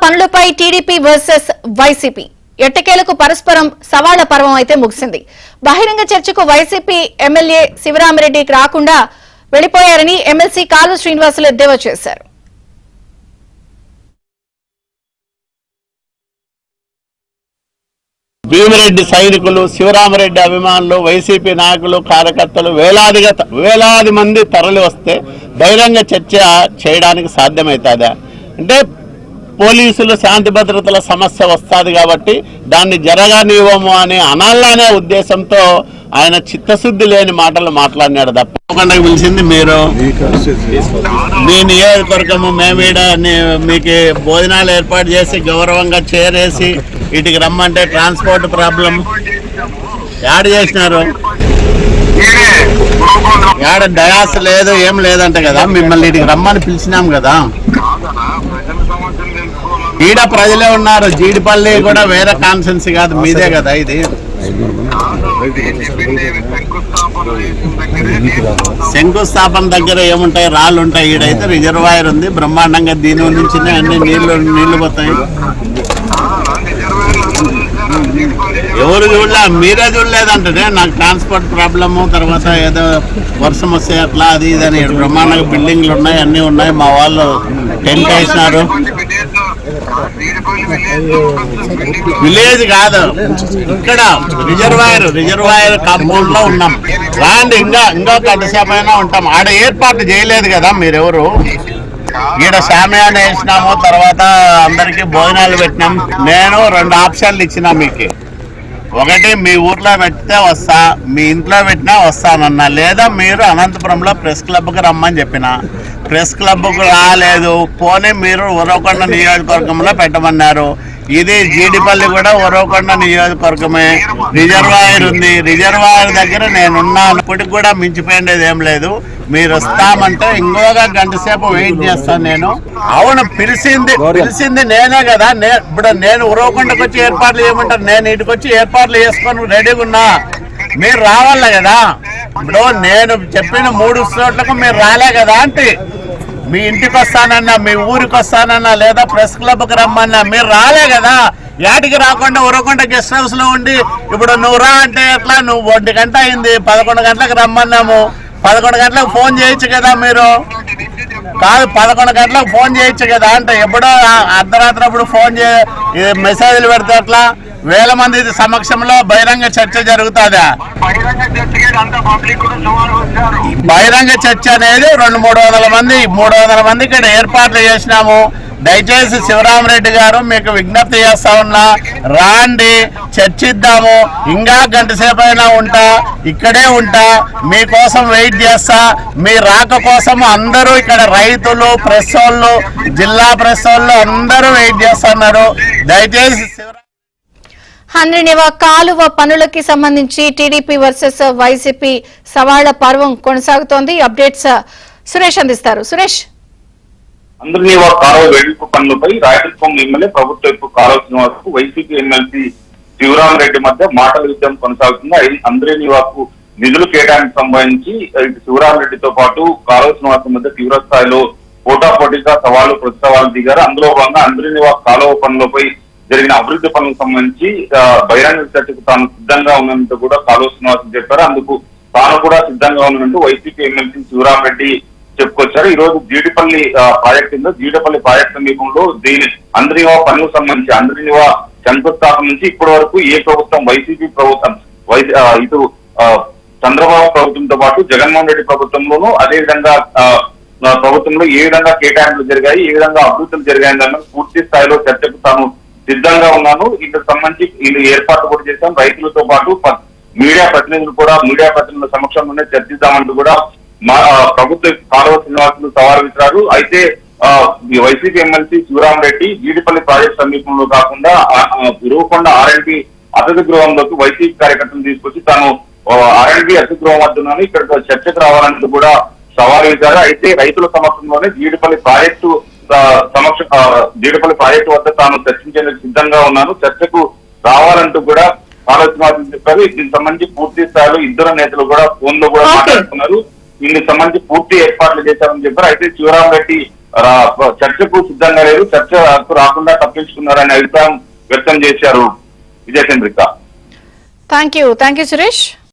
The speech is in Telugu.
పనులపై టీడీపీ వర్సెస్ వైసీపీ ఎట్టకేలకు పరస్పరం సవాళ్ల పర్వం అయితే ముగిసింది. బహిరంగ చర్చకు వైసీపీ ఎమ్మెల్యే శివరామిరెడ్డి రాకుండా వెళ్లిపోయారని ఎమ్మెల్సీ కాలువ శ్రీనివాసులు ఎద్దేవా చేశారు. భీమిరెడ్డి సైనికులు, శివరామిరెడ్డి అభిమానులు, వైసీపీ నాయకులు, కార్యకర్తలు వేలాది మంది తరలి వస్తే బహిరంగ చర్చ చేయడానికి సాధ్యమవుతుందా? అంటే పోలీసులు శాంతి భద్రతల సమస్య వస్తుంది కాబట్టి దాన్ని జరగనివ్వము అనే అనాలనే ఉద్దేశంతో ఆయన చిత్తశుద్ధి లేని మాటలు మాట్లాడినాడు తప్పకుండా. పిలిచింది మీరు, మీ నియోజకవర్గము మేమీడ మీకు భోజనాలు ఏర్పాటు చేసి గౌరవంగా చేరేసి వీటికి రమ్మంటే ట్రాన్స్పోర్ట్ ప్రాబ్లం యాడ్ చేసినారు. యాడ డయాస్ లేదు, ఏం లేదంట కదా. మిమ్మల్ని వీటికి రమ్మని పిలిచినాం కదా. ఈడ ప్రజలే ఉన్నారు. జీడిపల్లి కూడా వేరే కాన్స్టెన్సీ కాదు, మీదే కదా ఇది. శంకుస్థాపన దగ్గర ఏముంటాయి? రాళ్ళు ఉంటాయి. ఈడైతే రిజర్వాయర్ ఉంది బ్రహ్మాండంగా. దీని నుంచి అన్ని నీళ్లు పోతాయి. ఎవరు చూడలే, మీరే చూడలేదంటే నాకు ట్రాన్స్పోర్ట్ ప్రాబ్లము, తర్వాత ఏదో వర్షం వస్తే అట్లా అది ఇదని. బ్రహ్మాండంగా బిల్డింగ్లు ఉన్నాయి, అన్నీ ఉన్నాయి. మా వాళ్ళు టెంట్ వేసినారు. విలేజ్ కాదు, ఇక్కడ రిజర్వాయర్ కాంపౌండ్ లో ఉన్నాం. రాండి, ఇంకా గంటసేపు అయినా ఉంటాం. ఆడ ఏర్పాటు చేయలేదు కదా మీరెవరు. ఈడ శామ్యాన్ని వేసినాము, తర్వాత అందరికి భోజనాలు పెట్టినాం. నేను 2 ఆప్షన్లు ఇచ్చినా మీకు. ఒకటి, మీ ఊర్లో పెట్టితే వస్తా, మీ ఇంట్లో పెట్టినా వస్తానన్నా. లేదా మీరు అనంతపురంలో ప్రెస్ క్లబ్కి రమ్మని చెప్పిన. ప్రెస్ క్లబ్కు రాలేదు. పోనీ మీరు ఉరవకొండ నియోజకవర్గంలో పెట్టమన్నారు. ఇది జీడిపల్లి కూడా ఉరవకొండ నియోజకవర్గమే. రిజర్వాయర్ ఉంది. రిజర్వాయర్ దగ్గర నేనున్నాను. ఇప్పటికి కూడా మించిపోయేది ఏం లేదు. మీరు వస్తామంటే ఇంకొక గంటసేపు వెయిట్ చేస్తాను నేను. అవును, పిలిచింది నేనే కదా. ఇప్పుడు నేను ఉరవకొండకు వచ్చి ఏర్పాట్లు చేయమంటారు. నేను ఇటుకు వచ్చి ఏర్పాట్లు చేసుకొని రెడీగా ఉన్నా. మీరు రావాల కదా. ఇప్పుడు నేను చెప్పిన 3 చోట్లకు మీరు రాలే కదా. అంటే మీ ఇంటికి వస్తానన్నా, మీ ఊరికి వస్తానన్నా, లేదా ప్రెస్ క్లబ్కి రమ్మన్నా, మీరు రాలే కదా. యాటికి రాకుండా ఉరవకొండ గెస్ట్ హౌస్ లో ఉండి ఇప్పుడు నువ్వు రా అంటే ఎట్లా? నువ్వు 1 గంట అయింది, 11 గంటలకు రమ్మన్నాము. 11 గంటలకు ఫోన్ చేయొచ్చు కదా మీరు. కాదు, 11 గంటలకు ఫోన్ చేయొచ్చు కదా. అంటే ఎప్పుడో అర్ధరాత్రి అప్పుడు ఫోన్ మెసేజ్లు పెడితే అట్లా వేల మంది సమక్షంలో బహిరంగ చర్చ జరుగుతుందా? బహిరంగ చర్చ అనేది 200-300 మంది 300 మంది ఇక్కడ ఏర్పాట్లు చేసినాము. దయచేసి శివరామిరెడ్డి గారు మీకు విజ్ఞప్తి చేస్తా ఉన్నా, రాండి, చర్చిద్దాము. ఇంకా గంటసేపు అయినా ఉంటా, ఇక్కడే ఉంటా, మీకోసం వెయిట్ చేస్తా. మీ రాక కోసం అందరూ ఇక్కడ రైతులు, ప్రెస్ వాళ్ళు, జిల్లా ప్రెస్ వాళ్ళు అందరూ వెయిట్ చేస్తున్నారు. దయచేసి హంద్రినివా కాలువ పనులకి సంబంధించి టీడీపీ వర్సెస్ వైసీపీ సవాళ్ల పర్వం కొనసాగుతోంది. అప్డేట్స్ సురేష్ అందిస్తారు. సురేష్, హంద్రినివా కాలువ వెడల్పు పనులపై రాయలసీమ ఎమ్మెల్యే ప్రభుత్వ కాలువ శ్రీనివాసకు వైసీపీ ఎమ్మెల్సీ శివరామిరెడ్డి మధ్య మాటల యుద్ధం కొనసాగుతుంది. హంద్రినివాకు నిధులు కేటాయింపు సంబంధించి శివరామిరెడ్డితో పాటు కాలువ శ్రీనివాసం మధ్య తీవ్ర స్థాయిలో పోటాపోటీగా సవాళ్లు ప్రతిసవాలు దిగారు. అందులో భాగంగా హంద్రినివా కాలువ పనులపై జరిగిన అభివృద్ధి పనులకు సంబంధించి బహిరంగ చర్చకు తాను సిద్ధంగా ఉన్నట్టు కూడా కాలువ శ్రీనివాసం చెప్పారు. అందుకు తాను కూడా సిద్ధంగా ఉన్నట్టు వైసీపీ ఎమ్మెల్సీ శివరామిరెడ్డి చెప్పుకొచ్చారు. ఈ రోజు జీడిపల్లి ప్రాజెక్టు సమీపంలో దీని హంద్రినివా పనులకు సంబంధించి హంద్రినివా శంకుస్థాపన నుంచి ఇప్పటి వరకు ఏ ప్రభుత్వం, వైసీపీ ప్రభుత్వం, ఇటు చంద్రబాబు ప్రభుత్వంతో పాటు జగన్మోహన్ రెడ్డి ప్రభుత్వంలోనూ అదేవిధంగా ప్రభుత్వంలో ఏ విధంగా కేటాయింపులు జరిగాయి, ఏ విధంగా అభివృద్ధులు జరిగాయని పూర్తి స్థాయిలో చర్చకు తాను సిద్ధంగా ఉన్నాను. ఇందుకు సంబంధించి ఇది ఏర్పాటు కూడా చేశాం. రైతులతో పాటు మీడియా ప్రతినిధుల సమక్షంలోనే చర్చిద్దామంటూ కూడా ప్రభుత్వ కాలువ శ్రీనివాసులు సవాల్ విసిరారు. అయితే YCP MLC Sivaramireddy Jeedipalli project సమీపంలో కాకుండా ఉరవకొండ R&B అతిథి గృహంలోకి వైసీపీ కార్యకర్తలు తీసుకొచ్చి తాను R&B అతిథి గృహం వద్దున్నాను, ఇక్కడ చర్చకు రావాలంటూ కూడా సవాల్ విసిరారు. అయితే రైతుల సమక్షంలోనే జీడిపల్లి ప్రాజెక్టు వద్ద తాను చర్చించేందుకు సిద్ధంగా ఉన్నాను, చర్చకు రావాలంటూ కూడా ఆలోచన చెప్పారు. దీనికి సంబంధించి పూర్తి స్థాయిలో ఇద్దరు నేతలు కూడా ఫోన్ లో కూడా మాట్లాడుతున్నారు. దీనికి సంబంధించి పూర్తి ఏర్పాట్లు చేశారని చెప్పారు. అయితే శివరామిరెడ్డి చర్చకు సిద్ధంగా లేదు, చర్చకు రాకుండా తప్పించుకున్నారనే అభిప్రాయం వ్యక్తం చేశారు విజయచంద్రిక. Thank you Suresh.